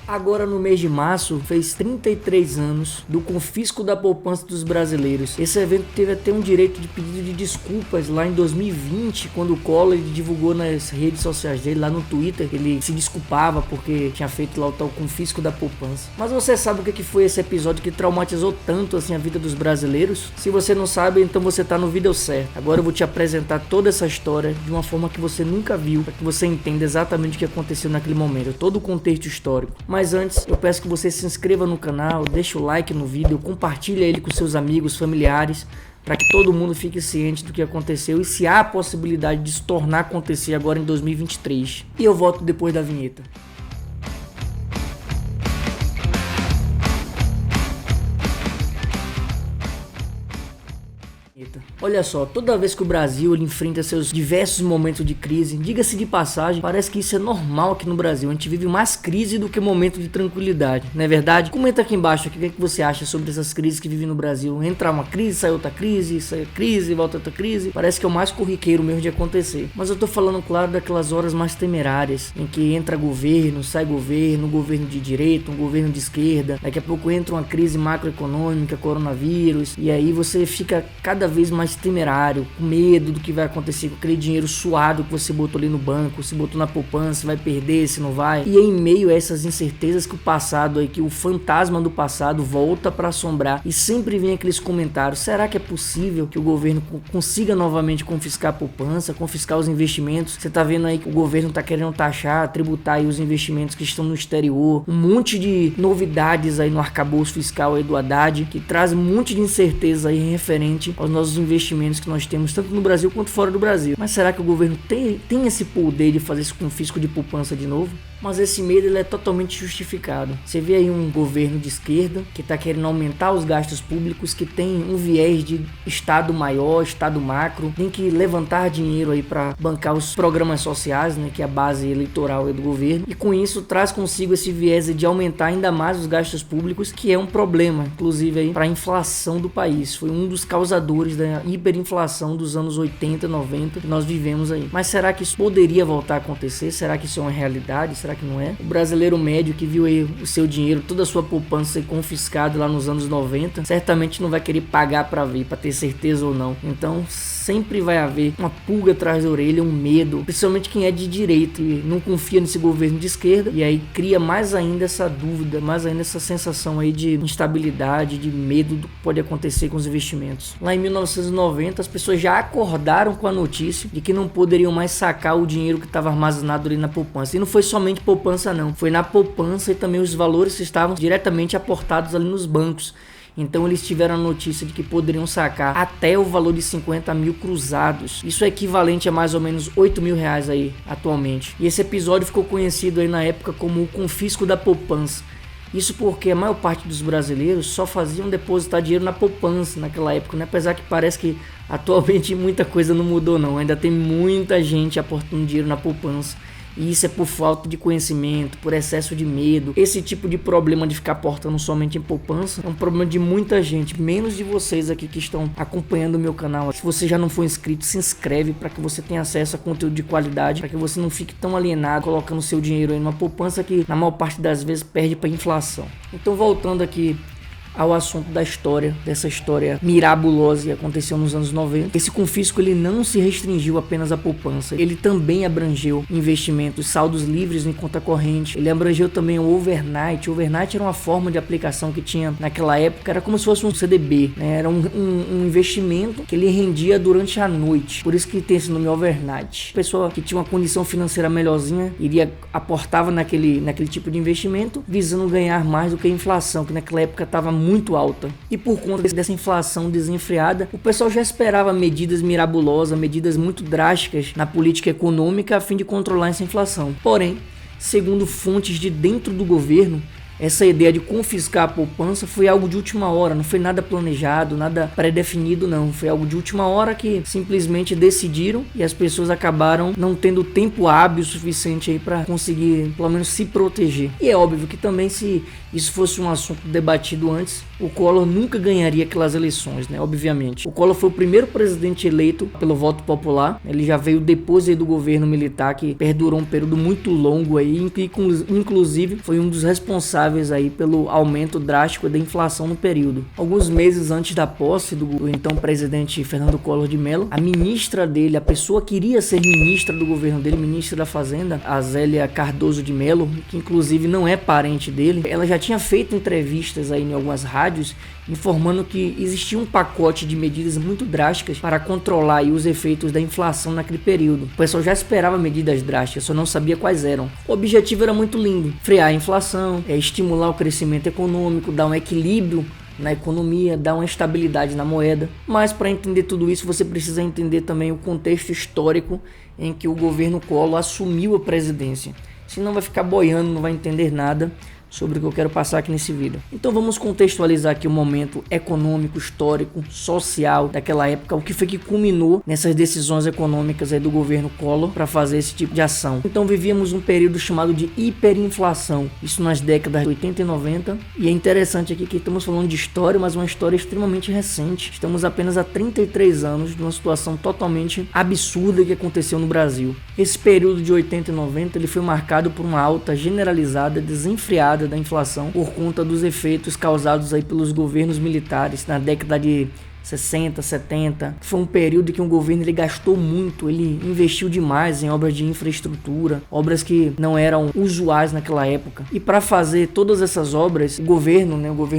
Agora no mês de março fez 33 anos do confisco da poupança dos brasileiros. Esse evento teve até um direito de pedido de desculpas lá em 2020, quando o Collor divulgou nas redes sociais dele, lá no Twitter, ele se desculpava porque tinha feito lá o tal confisco da poupança. Mas você sabe o que foi esse episódio que traumatizou tanto assim a vida dos brasileiros? Se você não sabe, então você tá no vídeo certo. Agora eu vou te apresentar toda essa história de uma forma que você nunca viu, para que você entenda exatamente o que aconteceu naquele momento, todo o contexto histórico. Mas antes, eu peço que você se inscreva no canal, deixe o like no vídeo, compartilhe ele com seus amigos, familiares, para que todo mundo fique ciente do que aconteceu e se há a possibilidade de se tornar a acontecer agora em 2023. E eu volto depois da vinheta. Olha só, toda vez que o Brasil ele enfrenta seus diversos momentos de crise, diga-se de passagem, parece que isso é normal aqui no Brasil. A gente vive mais crise do que momento de tranquilidade, não é verdade? Comenta aqui embaixo o que é que você acha sobre essas crises que vivem no Brasil. Entra uma crise, sai outra crise, sai crise, volta outra crise. Parece que é o mais corriqueiro mesmo de acontecer. Mas eu tô falando, claro, daquelas horas mais temerárias, em que entra governo, sai governo, governo de direita, um governo de esquerda. Daqui a pouco entra uma crise macroeconômica, coronavírus, e aí você fica cada vez mais temerário, com medo do que vai acontecer com aquele dinheiro suado que você botou ali no banco, se botou na poupança, se vai perder, se não vai. E é em meio a essas incertezas que o passado aí, que o fantasma do passado volta para assombrar e sempre vem aqueles comentários: será que é possível que o governo consiga novamente confiscar a poupança, confiscar os investimentos? Você tá vendo aí que o governo tá querendo taxar, tributar aí os investimentos que estão no exterior, um monte de novidades aí no arcabouço fiscal aí do Haddad, que traz um monte de incerteza aí referente aos nossos investimentos que nós temos tanto no Brasil quanto fora do Brasil. Mas será que o governo tem esse poder de fazer esse confisco de poupança de novo? Mas esse medo ele é totalmente justificado. Você vê aí um governo de esquerda que está querendo aumentar os gastos públicos, que tem um viés de Estado maior, Estado macro, tem que levantar dinheiro aí para bancar os programas sociais, né, que é a base eleitoral do governo, e com isso traz consigo esse viés de aumentar ainda mais os gastos públicos, que é um problema, inclusive aí para a inflação do país. Foi um dos causadores da hiperinflação dos anos 80, 90 que nós vivemos aí. Mas será que isso poderia voltar a acontecer? Será que isso é uma realidade? Será que não é? O brasileiro médio que viu aí o seu dinheiro, toda a sua poupança ser confiscado lá nos anos 90, certamente não vai querer pagar para ver, para ter certeza ou não. Então sempre vai haver uma pulga atrás da orelha, um medo, principalmente quem é de direita e não confia nesse governo de esquerda, e aí cria mais ainda essa dúvida, mais ainda essa sensação aí de instabilidade, de medo do que pode acontecer com os investimentos. Lá em 1990 as pessoas já acordaram com a notícia de que não poderiam mais sacar o dinheiro que estava armazenado ali na poupança. E não foi somente poupança não, foi na poupança e também os valores que estavam diretamente aportados ali nos bancos. Então eles tiveram a notícia de que poderiam sacar até o valor de 50 mil cruzados. Isso é equivalente a mais ou menos 8 mil reais aí atualmente. E esse episódio ficou conhecido aí na época como o confisco da poupança. Isso porque a maior parte dos brasileiros só faziam depositar dinheiro na poupança naquela época, né? Apesar que parece que atualmente muita coisa não mudou não. Ainda tem muita gente aportando dinheiro na poupança. E isso é por falta de conhecimento, por excesso de medo. Esse tipo de problema de ficar aportando somente em poupança é um problema de muita gente, menos de vocês aqui que estão acompanhando o meu canal. Se você já não for inscrito, se inscreve para que você tenha acesso a conteúdo de qualidade, para que você não fique tão alienado colocando seu dinheiro em uma poupança que na maior parte das vezes perde para inflação. Então, voltando aqui ao assunto da história, dessa história mirabulosa que aconteceu nos anos 90. Esse confisco ele não se restringiu apenas à poupança, ele também abrangeu investimentos, saldos livres em conta corrente, ele abrangeu também o overnight. O overnight era uma forma de aplicação que tinha naquela época, era como se fosse um CDB, né? Era um investimento que ele rendia durante a noite, por isso que tem esse nome overnight. A pessoa que tinha uma condição financeira melhorzinha, aportava naquele tipo de investimento, visando ganhar mais do que a inflação, que naquela época estava muito alta. E por conta dessa inflação desenfreada, o pessoal já esperava medidas mirabolosas, medidas muito drásticas na política econômica a fim de controlar essa inflação. Porém, segundo fontes de dentro do governo, essa ideia de confiscar a poupança foi algo de última hora, não foi nada planejado, nada pré-definido não, foi algo de última hora que simplesmente decidiram e as pessoas acabaram não tendo tempo hábil suficiente aí para conseguir pelo menos se proteger. E é óbvio que também se isso fosse um assunto debatido antes, o Collor nunca ganharia aquelas eleições, né? Obviamente. O Collor foi o primeiro presidente eleito pelo voto popular. Ele já veio depois aí do governo militar, que perdurou um período muito longo aí, inclusive foi um dos responsáveis aí pelo aumento drástico da inflação no período. Alguns meses antes da posse do então presidente Fernando Collor de Mello, a ministra dele, a pessoa que iria ser ministra do governo dele, ministra da Fazenda, a Zélia Cardoso de Mello, que inclusive não é parente dele, ela já tinha feito entrevistas aí em algumas rádios informando que existia um pacote de medidas muito drásticas para controlar aí os efeitos da inflação naquele período. O pessoal já esperava medidas drásticas, só não sabia quais eram. O objetivo era muito lindo: frear a inflação, estimular o crescimento econômico, dar um equilíbrio na economia, dar uma estabilidade na moeda. Mas para entender tudo isso, você precisa entender também o contexto histórico em que o governo Collor assumiu a presidência. Senão vai ficar boiando, não vai entender nada sobre o que eu quero passar aqui nesse vídeo. Então vamos contextualizar aqui o momento econômico, histórico, social daquela época, o que foi que culminou nessas decisões econômicas aí do governo Collor para fazer esse tipo de ação. Então vivíamos um período chamado de hiperinflação, isso nas décadas de 80 e 90, e é interessante aqui que estamos falando de história, mas uma história extremamente recente. Estamos apenas há 33 anos de uma situação totalmente absurda que aconteceu no Brasil. Esse período de 80 e 90 ele foi marcado por uma alta generalizada, desenfreada da inflação por conta dos efeitos causados aí pelos governos militares na década de 60, 70. Foi um período que o governo ele gastou muito, ele investiu demais em obras de infraestrutura, obras que não eram usuais naquela época. E para fazer todas essas obras, o governo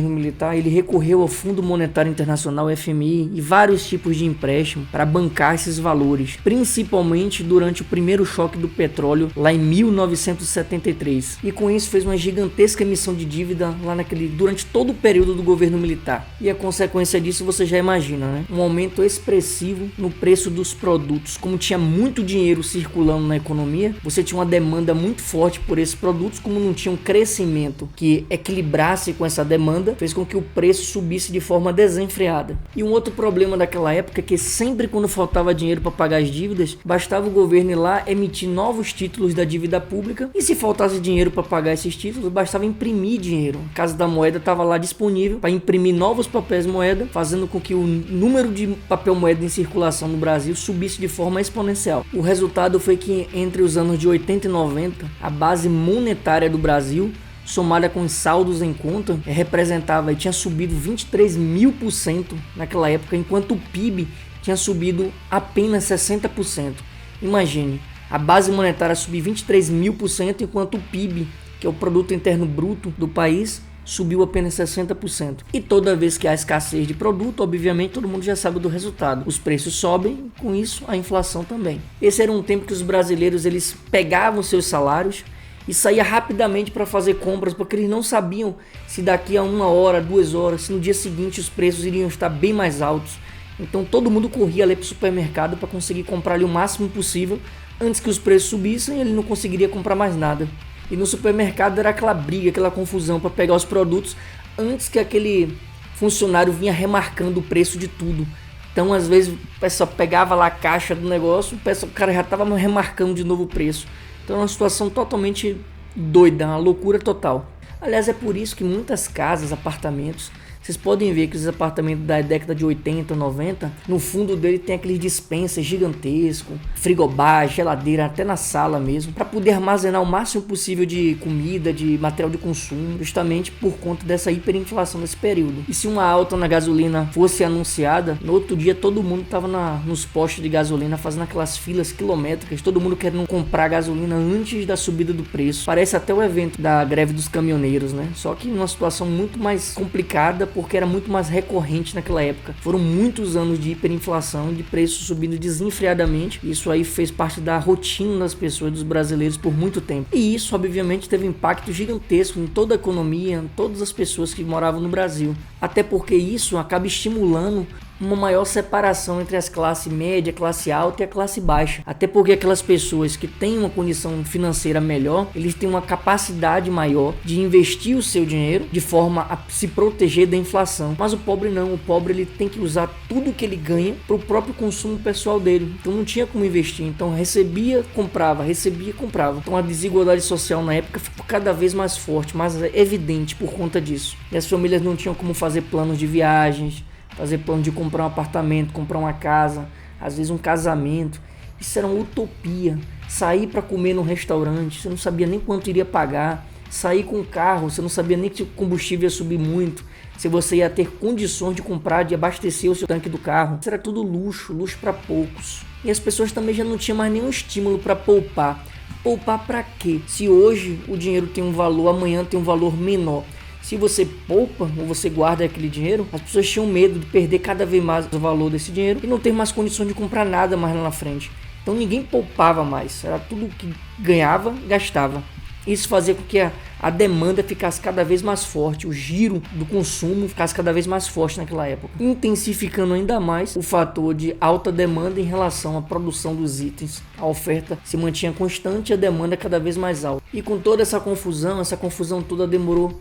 militar, ele recorreu ao Fundo Monetário Internacional, FMI, e vários tipos de empréstimo para bancar esses valores, principalmente durante o primeiro choque do petróleo lá em 1973. E com isso fez uma gigantesca emissão de dívida lá durante todo o período do governo militar. E a consequência disso você já imagina, né? Um aumento expressivo no preço dos produtos. Como tinha muito dinheiro circulando na economia, você tinha uma demanda muito forte por esses produtos. Como não tinha um crescimento que equilibrasse com essa demanda, fez com que o preço subisse de forma desenfreada. E um outro problema daquela época é que sempre quando faltava dinheiro para pagar as dívidas, bastava o governo ir lá emitir novos títulos da dívida pública, e se faltasse dinheiro para pagar esses títulos, bastava imprimir dinheiro. A Casa da Moeda estava lá disponível para imprimir novos papéis moeda, fazendo com que o número de papel moeda em circulação no Brasil subisse de forma exponencial. O resultado foi que entre os anos de 80 e 90, a base monetária do Brasil, somada com os saldos em conta, representava e tinha subido 23.000% naquela época, enquanto o PIB tinha subido apenas 60%. Imagine, a base monetária subir 23.000%, enquanto o PIB, que é o Produto Interno Bruto do país, subiu apenas 60%. E toda vez que há escassez de produto, obviamente todo mundo já sabe do resultado. Os preços sobem, com isso a inflação também. Esse era um tempo que os brasileiros eles pegavam seus salários e saíam rapidamente para fazer compras, porque eles não sabiam se daqui a 1 hora, 2 horas, se no dia seguinte os preços iriam estar bem mais altos. Então todo mundo corria ali para o supermercado para conseguir comprar ali o máximo possível antes que os preços subissem e ele não conseguiria comprar mais nada. E no supermercado era aquela briga, aquela confusão para pegar os produtos antes que aquele funcionário vinha remarcando o preço de tudo. Então às vezes o pessoal pegava lá a caixa do negócio, o cara já estava remarcando de novo o preço. Então é uma situação totalmente doida, uma loucura total. Aliás, é por isso que muitas casas, apartamentos, vocês podem ver que os apartamentos da década de 80, 90, no fundo dele tem aqueles dispensas gigantescos, frigobar, geladeira, até na sala mesmo, para poder armazenar o máximo possível de comida, de material de consumo, justamente por conta dessa hiperinflação nesse período. E se uma alta na gasolina fosse anunciada, no outro dia todo mundo estava nos postos de gasolina fazendo aquelas filas quilométricas, todo mundo querendo comprar gasolina antes da subida do preço. Parece até o evento da greve dos caminhoneiros, né? Só que numa situação muito mais complicada, porque era muito mais recorrente naquela época. Foram muitos anos de hiperinflação, de preços subindo desenfreadamente. Isso aí fez parte da rotina das pessoas, dos brasileiros, por muito tempo. E isso, obviamente, teve um impacto gigantesco em toda a economia, em todas as pessoas que moravam no Brasil. Até porque isso acaba estimulando uma maior separação entre as classes média, classe alta e a classe baixa. Até porque aquelas pessoas que têm uma condição financeira melhor, eles têm uma capacidade maior de investir o seu dinheiro de forma a se proteger da inflação. Mas o pobre não, o pobre ele tem que usar tudo que ele ganha para o próprio consumo pessoal dele. Então não tinha como investir. Então recebia, comprava, recebia, comprava. Então a desigualdade social na época ficou cada vez mais forte, mais evidente por conta disso. E as famílias não tinham como fazer planos de viagens, fazer plano de comprar um apartamento, comprar uma casa, às vezes um casamento. Isso era uma utopia. Sair para comer num restaurante, você não sabia nem quanto iria pagar. Sair com um carro, você não sabia nem que o combustível ia subir muito, se você ia ter condições de comprar, de abastecer o seu tanque do carro. Isso era tudo luxo, luxo para poucos. E as pessoas também já não tinham mais nenhum estímulo para poupar. Poupar para quê? Se hoje o dinheiro tem um valor, amanhã tem um valor menor. Se você poupa ou você guarda aquele dinheiro, as pessoas tinham medo de perder cada vez mais o valor desse dinheiro e não ter mais condições de comprar nada mais lá na frente. Então ninguém poupava mais, era tudo que ganhava, gastava. Isso fazia com que a demanda ficasse cada vez mais forte, o giro do consumo ficasse cada vez mais forte naquela época, intensificando ainda mais o fator de alta demanda em relação à produção dos itens. A oferta se mantinha constante e a demanda cada vez mais alta. E com toda essa confusão toda demorou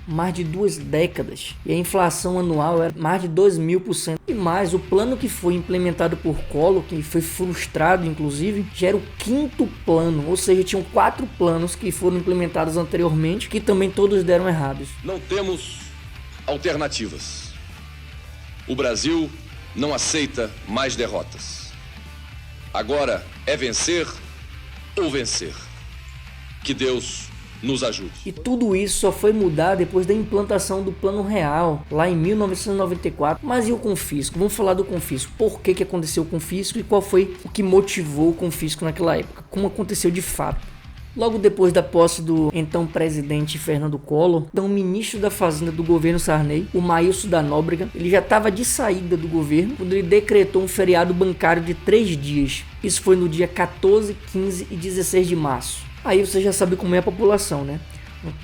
mais de 2 décadas e a inflação anual era mais de 2.000%. E mais, o plano que foi implementado por Collor, que foi frustrado inclusive, já era o 5º plano, ou seja, tinham 4 planos que foram implementados anteriormente, que também todos deram errados. Não temos alternativas. O Brasil não aceita mais derrotas. Agora é vencer ou vencer. Que Deus nos ajude. E tudo isso só foi mudar depois da implantação do Plano Real, lá em 1994. Mas e o confisco? Vamos falar do confisco. Por que aconteceu o confisco e qual foi o que motivou o confisco naquela época? Como aconteceu de fato? Logo depois da posse do então presidente Fernando Collor, então ministro da Fazenda do governo Sarney, o Maílson da Nóbrega, ele já estava de saída do governo quando ele decretou um feriado bancário de 3 dias. Isso foi no dia 14, 15 e 16 de março. Aí você já sabe como é a população, né?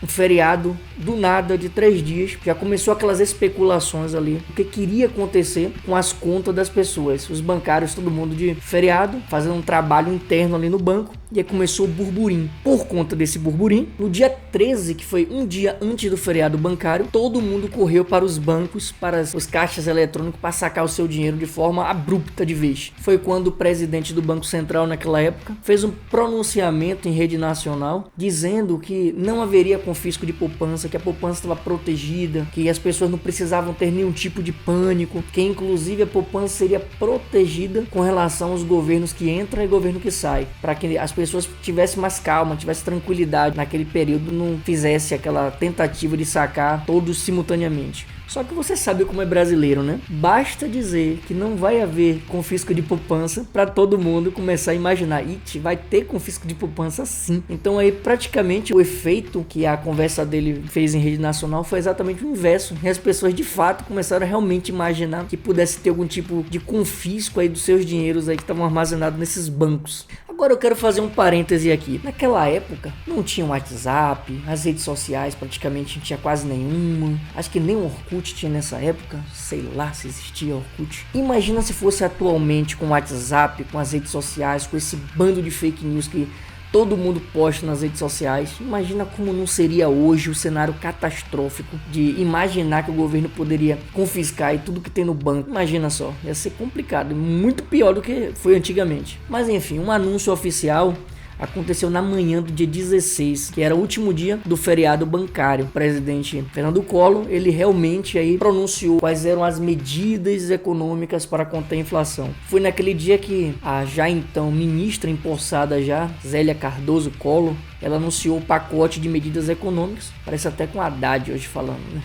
Um feriado do nada de 3 dias, já começou aquelas especulações ali, o que queria acontecer com as contas das pessoas, os bancários, todo mundo de feriado, fazendo um trabalho interno ali no banco, e aí começou o burburinho. Por conta desse burburinho, no dia 13, que foi um dia antes do feriado bancário, todo mundo correu para os bancos, para os caixas eletrônicos, para sacar o seu dinheiro de forma abrupta de vez. Foi quando o presidente do Banco Central naquela época fez um pronunciamento em rede nacional, dizendo que não haveria confisco de poupança, que a poupança estava protegida, que as pessoas não precisavam ter nenhum tipo de pânico, que inclusive a poupança seria protegida com relação aos governos que entram e governo que sai, para que as pessoas tivessem mais calma, tivessem tranquilidade naquele período, não fizesse aquela tentativa de sacar todos simultaneamente. Só que você sabe como é brasileiro, né? Basta dizer que não vai haver confisco de poupança para todo mundo começar a imaginar, vai ter confisco de poupança sim. Então aí praticamente o efeito que a conversa dele fez em rede nacional foi exatamente o inverso. E as pessoas de fato começaram a realmente imaginar que pudesse ter algum tipo de confisco aí dos seus dinheiros aí que estavam armazenados nesses bancos. Agora eu quero fazer um parêntese aqui. Naquela época não tinha WhatsApp, as redes sociais praticamente não tinha quase nenhuma. Acho que nem o Orkut tinha nessa época, sei lá se existia Orkut. Imagina se fosse atualmente com o WhatsApp, com as redes sociais, com esse bando de fake news que todo mundo posta nas redes sociais. Imagina como não seria hoje o cenário catastrófico de imaginar que o governo poderia confiscar e tudo que tem no banco. Imagina só, ia ser complicado, muito pior do que foi antigamente. Mas enfim, um anúncio oficial aconteceu na manhã do dia 16, que era o último dia do feriado bancário. O presidente Fernando Collor, ele realmente aí pronunciou quais eram as medidas econômicas para conter a inflação. Foi naquele dia que a já então ministra empossada já, Zélia Cardoso Collor, ela anunciou o pacote de medidas econômicas, parece até com Haddad hoje falando, né?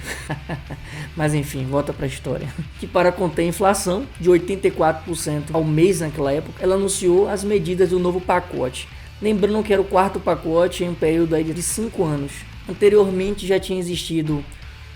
Mas enfim, volta para a história. Que para conter a inflação de 84% ao mês naquela época, ela anunciou as medidas do novo pacote. Lembrando que era o 4º pacote em um período aí de 5 anos. Anteriormente já tinha existido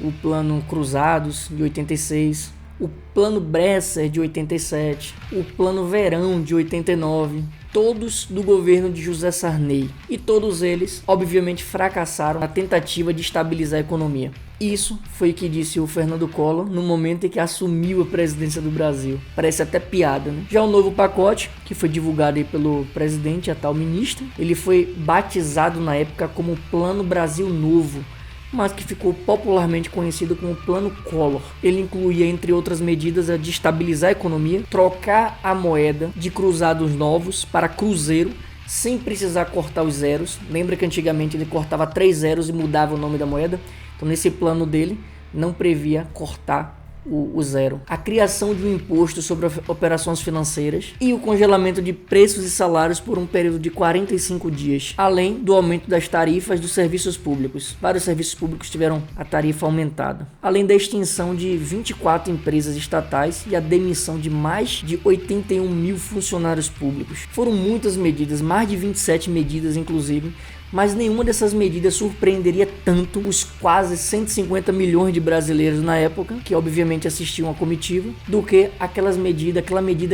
o Plano Cruzados de 86, o Plano Bresser de 87, o Plano Verão de 89, todos do governo de José Sarney. E todos eles, obviamente, fracassaram na tentativa de estabilizar a economia. Isso foi o que disse o Fernando Collor no momento em que assumiu a presidência do Brasil. Parece até piada, né? Já o novo pacote, que foi divulgado aí pelo presidente, a tal ministra, ele foi batizado na época como Plano Brasil Novo, mas que ficou popularmente conhecido como Plano Collor. Ele incluía, entre outras medidas, a de estabilizar a economia, trocar a moeda de cruzados novos para cruzeiro, sem precisar cortar os zeros. Lembra que antigamente ele cortava 3 zeros e mudava o nome da moeda? Então nesse plano dele não previa cortar o zero. A criação de um imposto sobre operações financeiras e o congelamento de preços e salários por um período de 45 dias, além do aumento das tarifas dos serviços públicos. Vários serviços públicos tiveram a tarifa aumentada, além da extinção de 24 empresas estatais e a demissão de mais de 81 mil funcionários públicos. Foram muitas medidas, mais de 27 medidas inclusive, mas nenhuma dessas medidas surpreenderia tanto os quase 150 milhões de brasileiros na época, que obviamente assistiam à comitiva, do que aquela medida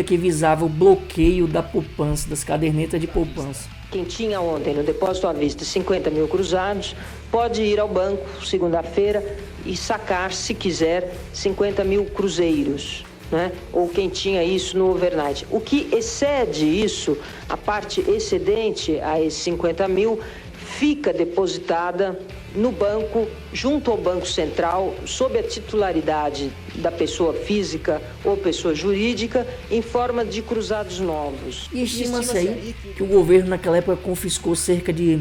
que visava o bloqueio da poupança, das cadernetas de poupança. Quem tinha ontem no depósito à vista 50 mil cruzados, pode ir ao banco segunda-feira e sacar, se quiser, 50 mil cruzeiros. Né? Ou quem tinha isso no overnight. O que excede isso, a parte excedente a esses 50 mil, fica depositada no banco, junto ao Banco Central, sob a titularidade da pessoa física ou pessoa jurídica, em forma de cruzados novos. E estima-se aí que o governo naquela época confiscou cerca de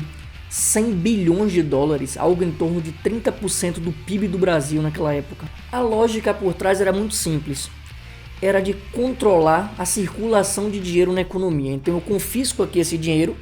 100 bilhões de dólares, algo em torno de 30% do PIB do Brasil naquela época. A lógica por trás era muito simples. Era de controlar a circulação de dinheiro na economia. Então eu confisco aqui esse dinheiro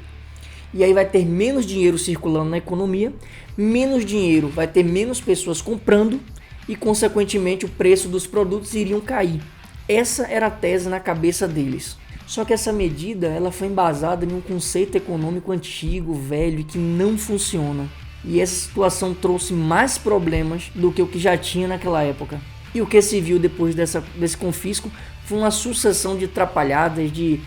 e aí vai ter menos dinheiro circulando na economia, menos dinheiro, vai ter menos pessoas comprando e consequentemente o preço dos produtos iriam cair. Essa era a tese na cabeça deles. Só que essa medida ela foi embasada em um conceito econômico antigo, velho e que não funciona. E essa situação trouxe mais problemas do que o que já tinha naquela época. E o que se viu depois desse confisco foi uma sucessão de atrapalhadas, de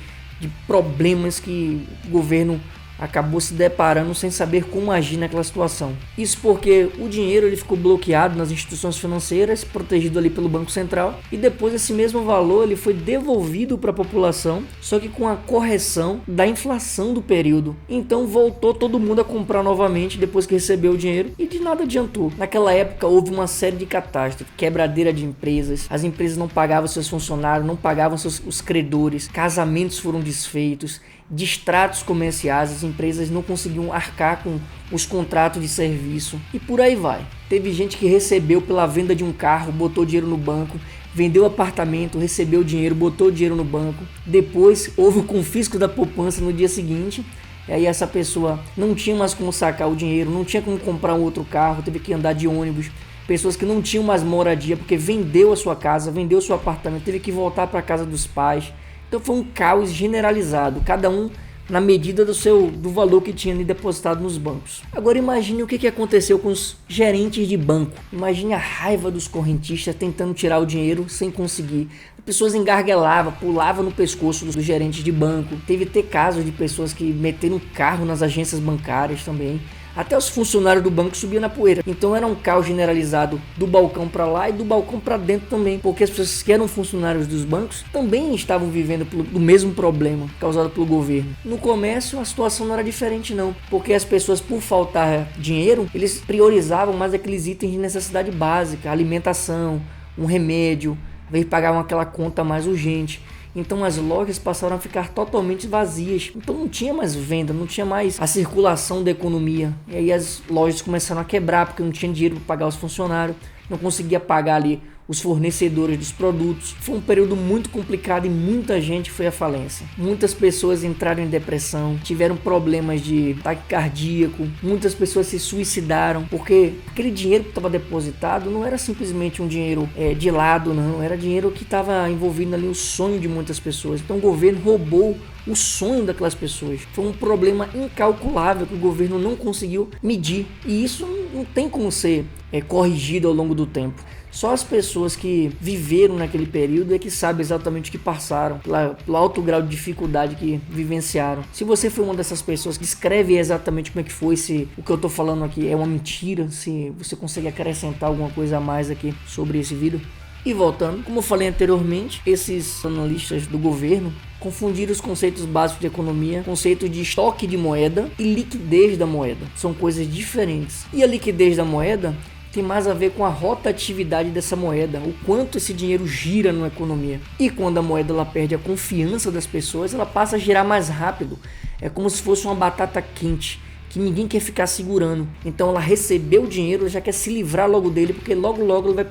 problemas que o governo acabou se deparando sem saber como agir naquela situação. Isso porque o dinheiro ele ficou bloqueado nas instituições financeiras, protegido ali pelo Banco Central, e depois esse mesmo valor ele foi devolvido para a população, só que com a correção da inflação do período. Então voltou todo mundo a comprar novamente depois que recebeu o dinheiro e de nada adiantou. Naquela época houve uma série de catástrofes, quebradeira de empresas, as empresas não pagavam seus funcionários, não pagavam os credores, casamentos foram desfeitos, distratos comerciais, as empresas não conseguiam arcar com os contratos de serviço e por aí vai. Teve gente que recebeu pela venda de um carro, botou dinheiro no banco, vendeu apartamento, recebeu dinheiro, botou dinheiro no banco, depois houve o confisco da poupança no dia seguinte, e aí essa pessoa não tinha mais como sacar o dinheiro, não tinha como comprar um outro carro, teve que andar de ônibus. Pessoas que não tinham mais moradia porque vendeu a sua casa, vendeu o seu apartamento, teve que voltar para a casa dos pais. Então foi um caos generalizado, cada um na medida do valor que tinha ali depositado nos bancos. Agora imagine o que aconteceu com os gerentes de banco. Imagine a raiva dos correntistas tentando tirar o dinheiro sem conseguir. As pessoas engargelavam, pulavam no pescoço dos gerentes de banco. Teve casos de pessoas que meteram carro nas agências bancárias também. Até os funcionários do banco subiam na poeira. Então era um caos generalizado do balcão para lá e do balcão para dentro também, porque as pessoas que eram funcionários dos bancos também estavam vivendo do mesmo problema causado pelo governo. No comércio a situação não era diferente não, porque as pessoas, por faltar dinheiro, eles priorizavam mais aqueles itens de necessidade básica, alimentação, um remédio, ao invés de pagavam aquela conta mais urgente. Então as lojas passaram a ficar totalmente vazias. Então não tinha mais venda, não tinha mais a circulação da economia. E aí as lojas começaram a quebrar porque não tinha dinheiro para pagar os funcionários, não conseguia pagar ali os fornecedores dos produtos. Foi um período muito complicado e muita gente foi à falência. Muitas pessoas entraram em depressão, tiveram problemas de ataque cardíaco, muitas pessoas se suicidaram, porque aquele dinheiro que estava depositado não era simplesmente um dinheiro de lado, não, era dinheiro que estava envolvido ali o sonho de muitas pessoas. Então o governo roubou o sonho daquelas pessoas. Foi um problema incalculável que o governo não conseguiu medir, e isso não tem como ser corrigido ao longo do tempo. Só as pessoas que viveram naquele período é que sabem exatamente o que passaram, pelo alto grau de dificuldade que vivenciaram. Se você foi uma dessas pessoas que escreve exatamente como é que foi, se o que eu tô falando aqui é uma mentira, se você consegue acrescentar alguma coisa a mais aqui sobre esse vídeo. E voltando, como eu falei anteriormente, esses analistas do governo confundiram os conceitos básicos de economia, conceito de estoque de moeda e liquidez da moeda. São coisas diferentes. E a liquidez da moeda tem mais a ver com a rotatividade dessa moeda, o quanto esse dinheiro gira na economia. E quando a moeda ela perde a confiança das pessoas, ela passa a girar mais rápido. É como se fosse uma batata quente, que ninguém quer ficar segurando. Então ela recebeu o dinheiro, ela já quer se livrar logo dele, porque logo ela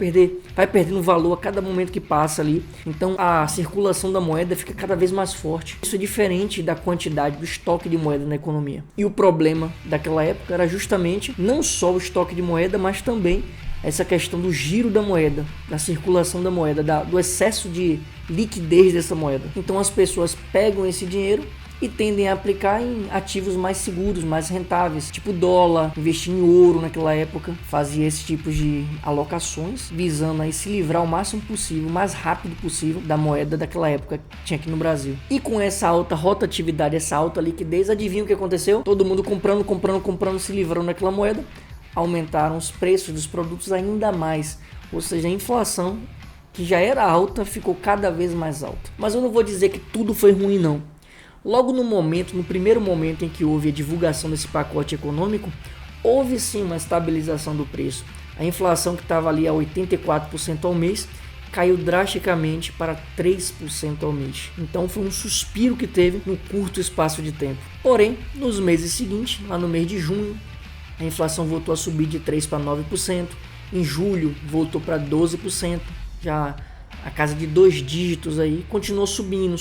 vai perdendo valor a cada momento que passa ali. Então a circulação da moeda fica cada vez mais forte. Isso é diferente da quantidade do estoque de moeda na economia. E o problema daquela época era justamente não só o estoque de moeda, mas também essa questão do giro da moeda, da circulação da moeda, do excesso de liquidez dessa moeda. Então as pessoas pegam esse dinheiro e tendem a aplicar em ativos mais seguros, mais rentáveis, tipo dólar, investir em ouro naquela época, fazia esse tipo de alocações, visando aí se livrar o máximo possível, o mais rápido possível da moeda daquela época que tinha aqui no Brasil. E com essa alta rotatividade, essa alta liquidez, adivinha o que aconteceu? Todo mundo comprando, se livrando daquela moeda, aumentaram os preços dos produtos ainda mais, ou seja, a inflação, que já era alta, ficou cada vez mais alta. Mas eu não vou dizer que tudo foi ruim não. Logo no primeiro momento em que houve a divulgação desse pacote econômico, houve sim uma estabilização do preço. A inflação, que estava ali a 84% ao mês, caiu drasticamente para 3% ao mês. Então foi um suspiro que teve no curto espaço de tempo. Porém, nos meses seguintes, lá no mês de junho, a inflação voltou a subir de 3% para 9%. Em julho voltou para 12%, já a casa de 2 dígitos aí, continuou subindo,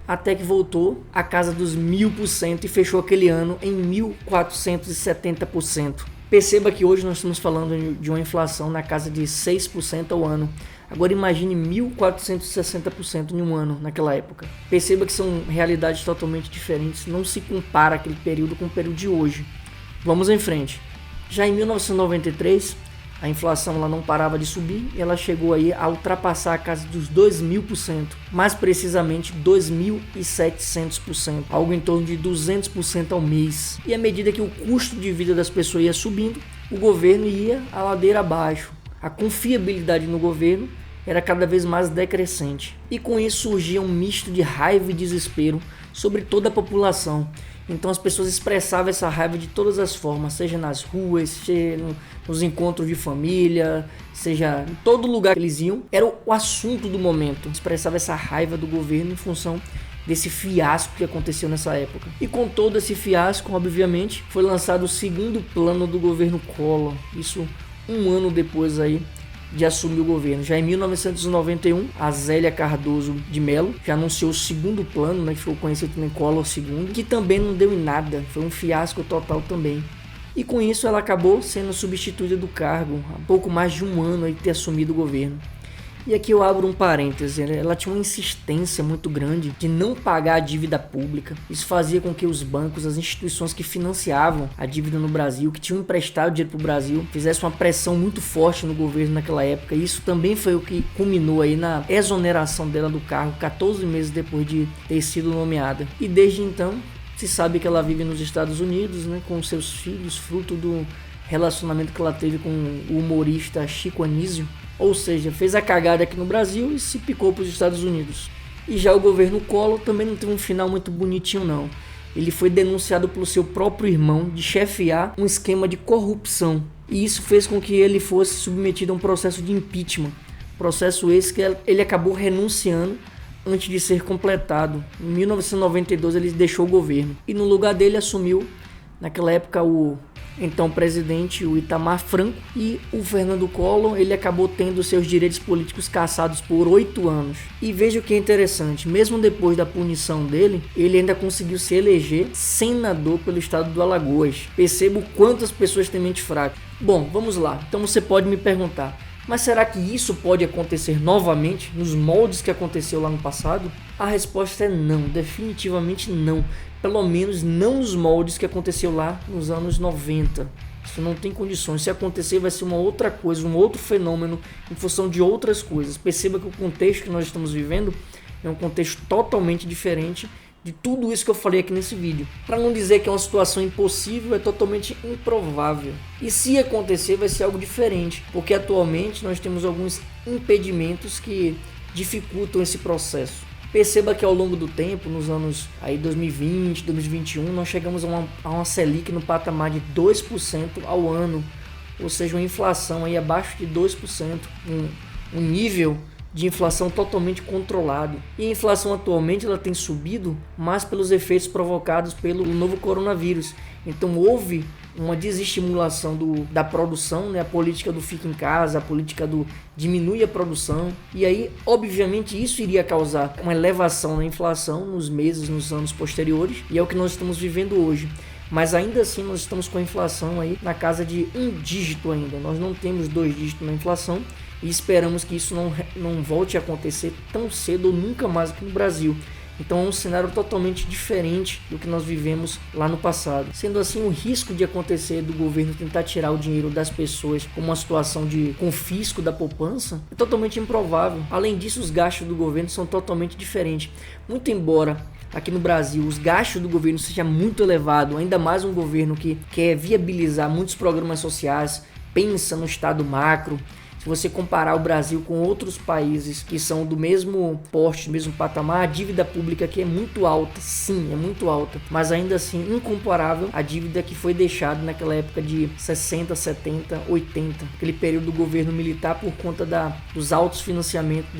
até que voltou à casa dos 1000% e fechou aquele ano em 1470%. Perceba que hoje nós estamos falando de uma inflação na casa de 6% ao ano. Agora imagine 1460% em um ano naquela época. Perceba que são realidades totalmente diferentes, não se compara aquele período com o período de hoje. Vamos em frente. Já em 1993, a inflação ela não parava de subir e ela chegou aí a ultrapassar a casa dos 2000%, mais precisamente 2700%, algo em torno de 200% ao mês. E à medida que o custo de vida das pessoas ia subindo, o governo ia a ladeira abaixo. A confiabilidade no governo era cada vez mais decrescente. E com isso surgia um misto de raiva e desespero sobre toda a população. Então as pessoas expressavam essa raiva de todas as formas, seja nas ruas, seja nos encontros de família, seja em todo lugar que eles iam. Era o assunto do momento. Expressava essa raiva do governo em função desse fiasco que aconteceu nessa época. E com todo esse fiasco, obviamente, foi lançado o segundo plano do governo Collor. Isso um ano depois aí de assumir o governo. Já em 1991, a Zélia Cardoso de Mello já anunciou o segundo plano, que ficou conhecido como Collor II, que também não deu em nada, foi um fiasco total também. E com isso ela acabou sendo substituída do cargo há pouco mais de um ano de ter assumido o governo. E aqui eu abro um parêntese, ela tinha uma insistência muito grande de não pagar a dívida pública. Isso fazia com que os bancos, as instituições que financiavam a dívida no Brasil, que tinham emprestado dinheiro para o Brasil, fizessem uma pressão muito forte no governo naquela época. E isso também foi o que culminou aí na exoneração dela do cargo 14 meses depois de ter sido nomeada. E desde então, se sabe que ela vive nos Estados Unidos, com seus filhos, fruto do relacionamento que ela teve com o humorista Chico Anísio. Ou seja, fez a cagada aqui no Brasil e se picou para os Estados Unidos. E já o governo Collor também não teve um final muito bonitinho não. Ele foi denunciado pelo seu próprio irmão de chefiar um esquema de corrupção. E isso fez com que ele fosse submetido a um processo de impeachment. Processo esse que ele acabou renunciando antes de ser completado. Em 1992 ele deixou o governo. E no lugar dele assumiu, naquela época, o então presidente, o Itamar Franco, e o Fernando Collor, ele acabou tendo seus direitos políticos cassados por 8 anos. E veja o que é interessante, mesmo depois da punição dele, ele ainda conseguiu se eleger senador pelo estado do Alagoas. Perceba o quanto as pessoas têm mente fraca. Bom, vamos lá. Então você pode me perguntar, Mas será que isso pode acontecer novamente nos moldes que aconteceu lá no passado? A resposta é não, definitivamente não. Pelo menos não nos moldes que aconteceu lá nos anos 90. Isso não tem condições. Se acontecer, vai ser uma outra coisa, um outro fenômeno em função de outras coisas. Perceba que o contexto que nós estamos vivendo é um contexto totalmente diferente de tudo isso que eu falei aqui nesse vídeo. Para não dizer que é uma situação impossível, é totalmente improvável. E se acontecer, vai ser algo diferente, porque atualmente nós temos alguns impedimentos que dificultam esse processo. Perceba que ao longo do tempo, nos anos aí 2020, 2021, nós chegamos a uma Selic no patamar de 2% ao ano, ou seja, uma inflação aí abaixo de 2%, um nível de inflação totalmente controlado. E a inflação atualmente ela tem subido mais pelos efeitos provocados pelo novo coronavírus. Então houve uma desestimulação da produção, né? A política do fica em casa, a política do diminui a produção. E aí, obviamente, isso iria causar uma elevação na inflação nos anos posteriores. E é o que nós estamos vivendo hoje. Mas ainda assim nós estamos com a inflação aí na casa de 1 dígito ainda. Nós não temos 2 dígitos na inflação. E esperamos que isso não volte a acontecer tão cedo ou nunca mais aqui no Brasil. Então é um cenário totalmente diferente do que nós vivemos lá no passado. Sendo assim, o risco de acontecer do governo tentar tirar o dinheiro das pessoas como uma situação de confisco da poupança é totalmente improvável. Além disso, os gastos do governo são totalmente diferentes. Muito embora aqui no Brasil os gastos do governo sejam muito elevados, ainda mais um governo que quer viabilizar muitos programas sociais, pensa no estado macro. Se você comparar o Brasil com outros países que são do mesmo porte, do mesmo patamar, a dívida pública aqui é muito alta, sim, é muito alta, mas ainda assim incomparável à dívida que foi deixada naquela época de 60, 70, 80, aquele período do governo militar por conta dos altos financiamentos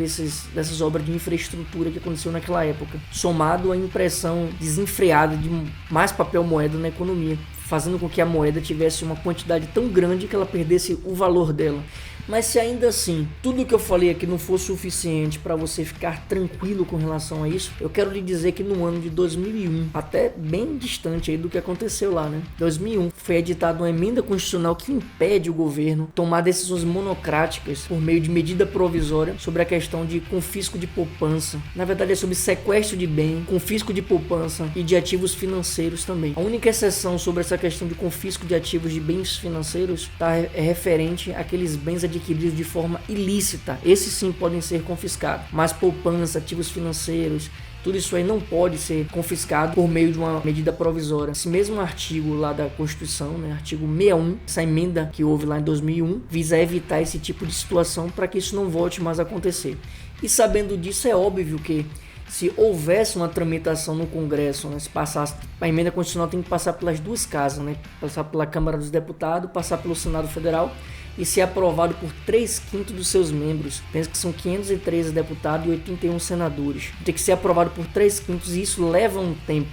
dessas obras de infraestrutura que aconteceu naquela época, somado à impressão desenfreada de mais papel moeda na economia, fazendo com que a moeda tivesse uma quantidade tão grande que ela perdesse o valor dela. Mas se ainda assim tudo que eu falei aqui não for suficiente para você ficar tranquilo com relação a isso, eu quero lhe dizer que no ano de 2001, até bem distante aí do que aconteceu lá, né? 2001 foi editada uma emenda constitucional que impede o governo tomar decisões monocráticas por meio de medida provisória sobre a questão de confisco de poupança. Na verdade é sobre sequestro de bem, confisco de poupança e de ativos financeiros também. A única exceção sobre essa questão de confisco de ativos de bens financeiros é referente àqueles bens adquiridos de forma ilícita. Esses sim podem ser confiscados, mas poupança, ativos financeiros, tudo isso aí não pode ser confiscado por meio de uma medida provisória. Esse mesmo artigo lá da Constituição, né, artigo 61, essa emenda que houve lá em 2001, visa evitar esse tipo de situação para que isso não volte mais a acontecer. E sabendo disso, é óbvio que se houvesse uma tramitação no Congresso, né, se passasse, a emenda constitucional tem que passar pelas duas casas, né, passar pela Câmara dos Deputados, passar pelo Senado Federal e ser aprovado por 3/5 dos seus membros. Pensa que são 513 deputados e 81 senadores. Tem que ser aprovado por 3/5 e isso leva um tempo.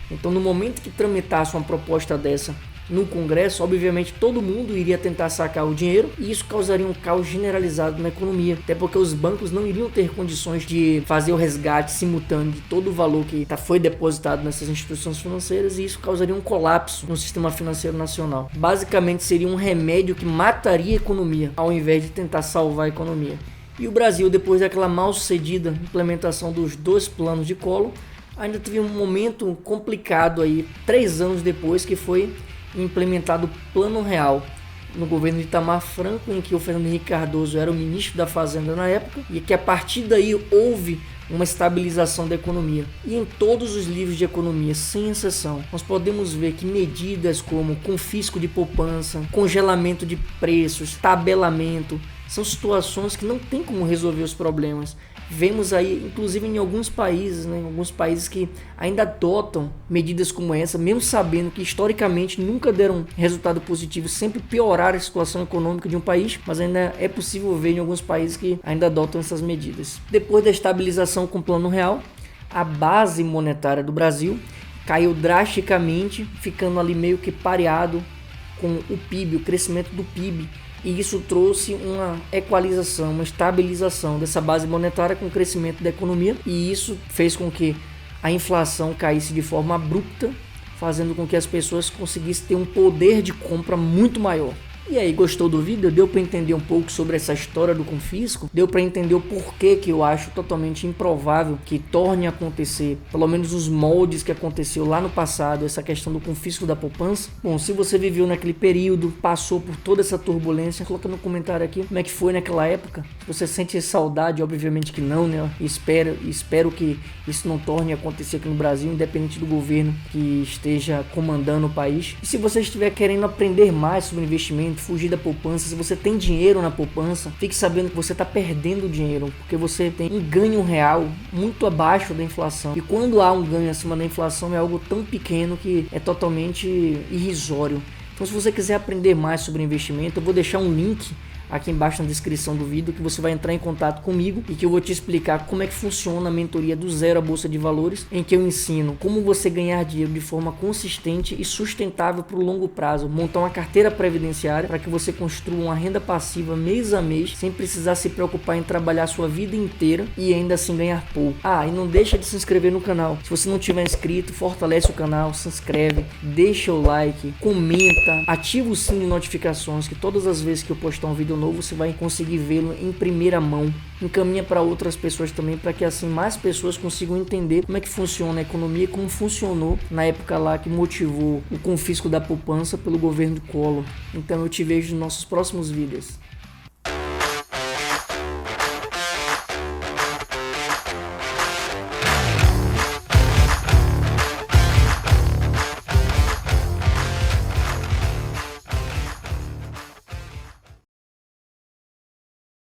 Então, no momento que tramitasse uma proposta dessa no Congresso, obviamente todo mundo iria tentar sacar o dinheiro e isso causaria um caos generalizado na economia, até porque os bancos não iriam ter condições de fazer o resgate simultâneo de todo o valor que foi depositado nessas instituições financeiras e isso causaria um colapso no sistema financeiro nacional. Basicamente seria um remédio que mataria a economia, ao invés de tentar salvar a economia. E o Brasil, depois daquela mal sucedida implementação dos 2 planos de Collor, ainda teve um momento complicado aí, 3 anos depois, que foi implementado o Plano Real no governo de Itamar Franco, em que o Fernando Henrique Cardoso era o ministro da Fazenda na época, e que a partir daí houve uma estabilização da economia. E em todos os livros de economia, sem exceção, nós podemos ver que medidas como confisco de poupança, congelamento de preços, tabelamento, são situações que não tem como resolver os problemas. Vemos aí, inclusive em alguns países, né, alguns países que ainda adotam medidas como essa, mesmo sabendo que historicamente nunca deram resultado positivo, sempre pioraram a situação econômica de um país, mas ainda é possível ver em alguns países que ainda adotam essas medidas. Depois da estabilização com o Plano Real, a base monetária do Brasil caiu drasticamente, ficando ali meio que pareado com o PIB, o crescimento do PIB. E isso trouxe uma equalização, uma estabilização dessa base monetária com o crescimento da economia. E isso fez com que a inflação caísse de forma abrupta, fazendo com que as pessoas conseguissem ter um poder de compra muito maior. E aí, gostou do vídeo? Deu para entender um pouco sobre essa história do confisco? Deu para entender o porquê que eu acho totalmente improvável que torne a acontecer, pelo menos os moldes que aconteceu lá no passado, essa questão do confisco da poupança? Bom, se você viveu naquele período, passou por toda essa turbulência, coloca no comentário aqui como é que foi naquela época. Se você sente saudade, obviamente que não, né? Espero que isso não torne a acontecer aqui no Brasil, independente do governo que esteja comandando o país. E se você estiver querendo aprender mais sobre investimento, fugir da poupança, se você tem dinheiro na poupança, fique sabendo que você está perdendo dinheiro, porque você tem um ganho real muito abaixo da inflação. E quando há um ganho acima da inflação, é algo tão pequeno que é totalmente irrisório. Então, se você quiser aprender mais sobre investimento, eu vou deixar um link aqui embaixo na descrição do vídeo, que você vai entrar em contato comigo e que eu vou te explicar como é que funciona a mentoria do zero à Bolsa de Valores, em que eu ensino como você ganhar dinheiro de forma consistente e sustentável para o longo prazo, montar uma carteira previdenciária para que você construa uma renda passiva mês a mês, sem precisar se preocupar em trabalhar a sua vida inteira e ainda assim ganhar pouco. Ah, e não deixa de se inscrever no canal. Se você não tiver inscrito, fortalece o canal, se inscreve, deixa o like, comenta, ativa o sininho de notificações, que todas as vezes que eu postar um vídeo novo, você vai conseguir vê-lo em primeira mão. Encaminha para outras pessoas também, para que assim mais pessoas consigam entender como é que funciona a economia, como funcionou na época lá que motivou o confisco da poupança pelo governo Collor. Então eu te vejo nos nossos próximos vídeos.